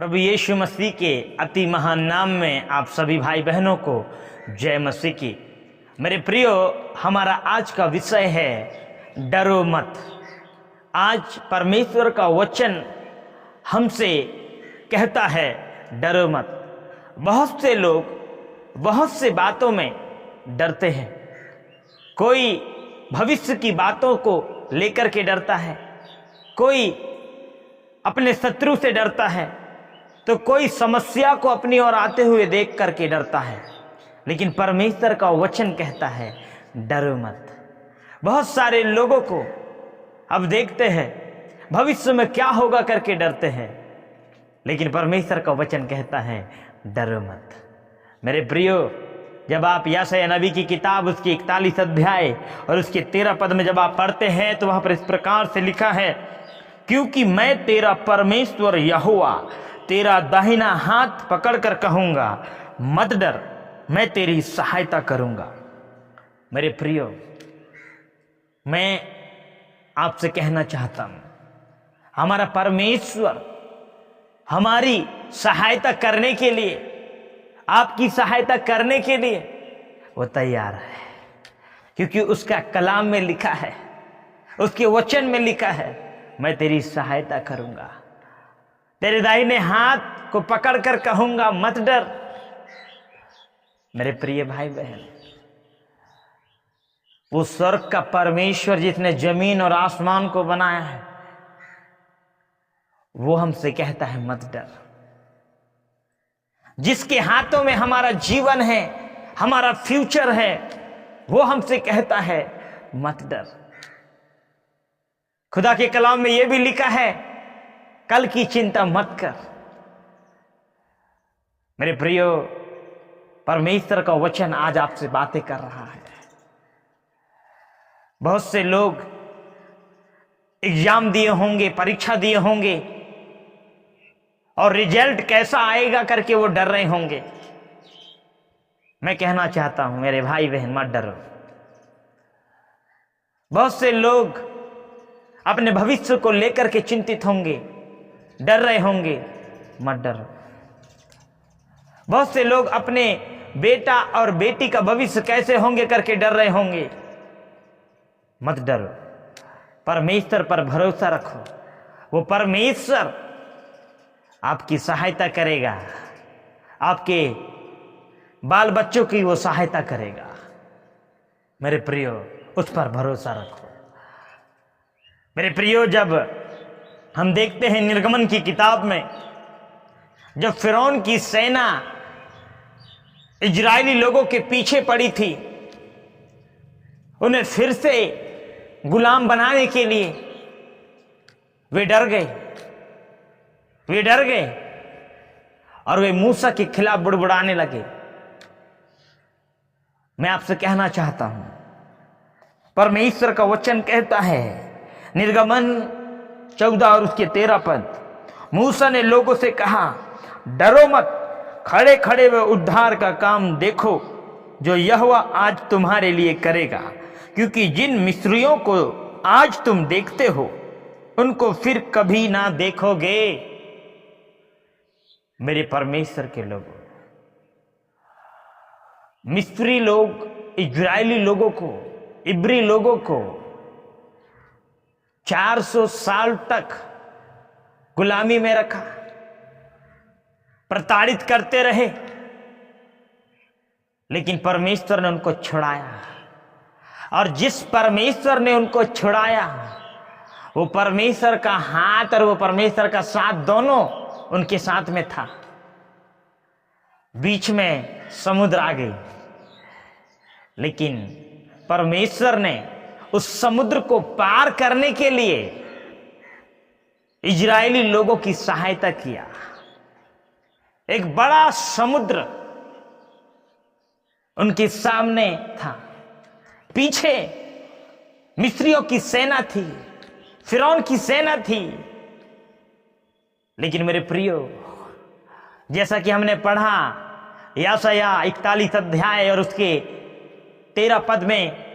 प्रभु यीशु मसीह के अति महान नाम में आप सभी भाई बहनों को जय मसीह की। मेरे प्रियो, हमारा आज का विषय है डरो मत। आज परमेश्वर का वचन हमसे कहता है डरो मत। बहुत से लोग बहुत से बातों में डरते हैं। कोई भविष्य की बातों को लेकर के डरता है, कोई अपने शत्रु से डरता है, तो कोई समस्या को अपनी ओर आते हुए देख करके डरता है। लेकिन परमेश्वर का वचन कहता है डरो मत। बहुत सारे लोगों को अब देखते हैं भविष्य में क्या होगा करके डरते हैं, लेकिन परमेश्वर का वचन कहता है डरो मत। मेरे प्रियो, जब आप यशायाह नबी की किताब उसकी 41 अध्याय और उसके 13 पद में जब आप पढ़ते हैं तो वहां पर इस प्रकार से लिखा है, क्योंकि मैं तेरा परमेश्वर यहोवा तेरा दाहिना हाथ पकड़कर कहूंगा मत डर, मैं तेरी सहायता करूंगा। मेरे प्रियो, मैं आपसे कहना चाहता हूं, हमारा परमेश्वर हमारी सहायता करने के लिए, आपकी सहायता करने के लिए वो तैयार है, क्योंकि उसका कलाम में लिखा है, उसके वचन में लिखा है, मैं तेरी सहायता करूंगा, तेरे दाहिने हाथ को पकड़कर कहूंगा मत डर। मेरे प्रिय भाई बहन, वो स्वर्ग का परमेश्वर जिसने जमीन और आसमान को बनाया है, वो हमसे कहता है मत डर। जिसके हाथों में हमारा जीवन है, हमारा फ्यूचर है, वो हमसे कहता है मत डर। खुदा के कलाम में यह भी लिखा है, कल की चिंता मत कर। मेरे प्रियो, परमेश्वर का वचन आज आपसे बातें कर रहा है। बहुत से लोग एग्जाम दिए होंगे, परीक्षा दिए होंगे, और रिजल्ट कैसा आएगा करके वो डर रहे होंगे। मैं कहना चाहता हूं मेरे भाई बहन, मत डरो। बहुत से लोग अपने भविष्य को लेकर के चिंतित होंगे, डर रहे होंगे, मत डरो। बहुत से लोग अपने बेटा और बेटी का भविष्य कैसे होंगे करके डर रहे होंगे, मत डरो। परमेश्वर पर भरोसा रखो, वो परमेश्वर आपकी सहायता करेगा, आपके बाल बच्चों की वो सहायता करेगा। मेरे प्रियो, उस पर भरोसा रखो। मेरे प्रियो, जब हम देखते हैं निर्गमन की किताब में, जब फिरौन की सेना इजरायली लोगों के पीछे पड़ी थी, उन्हें फिर से गुलाम बनाने के लिए वे डर गए और वे मूसा के खिलाफ बुड़बुड़ाने लगे। मैं आपसे कहना चाहता हूं, परमेश्वर का वचन कहता है, निर्गमन 14 और उसके 13 पद, मूसा ने लोगों से कहा डरो मत, खड़े खड़े वे उद्धार का काम देखो जो यहोवा आज तुम्हारे लिए करेगा, क्योंकि जिन मिस्रियों को आज तुम देखते हो उनको फिर कभी ना देखोगे। मेरे परमेश्वर के लोगों, मिस्री लोग इजरायली लोगों को, इब्री लोगों को 400 साल तक गुलामी में रखा, प्रताड़ित करते रहे, लेकिन परमेश्वर ने उनको छुड़ाया। और जिस परमेश्वर ने उनको छुड़ाया, वो परमेश्वर का हाथ और वो परमेश्वर का साथ दोनों उनके साथ में था। बीच में समुद्र आ गई, लेकिन परमेश्वर ने उस समुद्र को पार करने के लिए इजरायली लोगों की सहायता किया। एक बड़ा समुद्र उनके सामने था, पीछे मिस्रियों की सेना थी, फिरौन की सेना थी। लेकिन मेरे प्रियो, जैसा कि हमने पढ़ा यशायाह 41 अध्याय और उसके 13 पद में,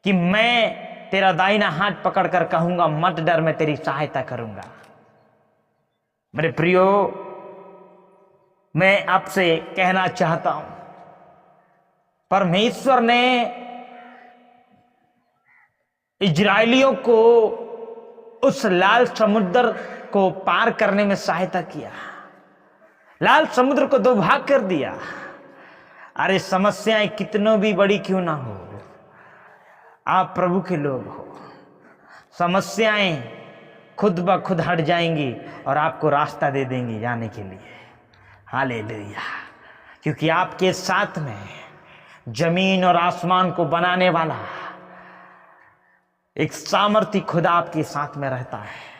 कि मैं तेरा दाहिना हाथ पकड़कर कहूंगा मत डर, मैं तेरी सहायता करूंगा। मेरे प्रियो, मैं आपसे कहना चाहता हूं, परमेश्वर ने इजरायलियों को उस लाल समुद्र को पार करने में सहायता किया। लाल समुद्र को 2 भाग कर दिया। अरे समस्याएं कितनों भी बड़ी क्यों ना हो, आप प्रभु के लोग हो, समस्याएं खुद ब खुद हट जाएंगी और आपको रास्ता दे देंगी जाने के लिए। हालेलुया। क्योंकि आपके साथ में जमीन और आसमान को बनाने वाला एक सामर्थी खुदा आपके साथ में रहता है।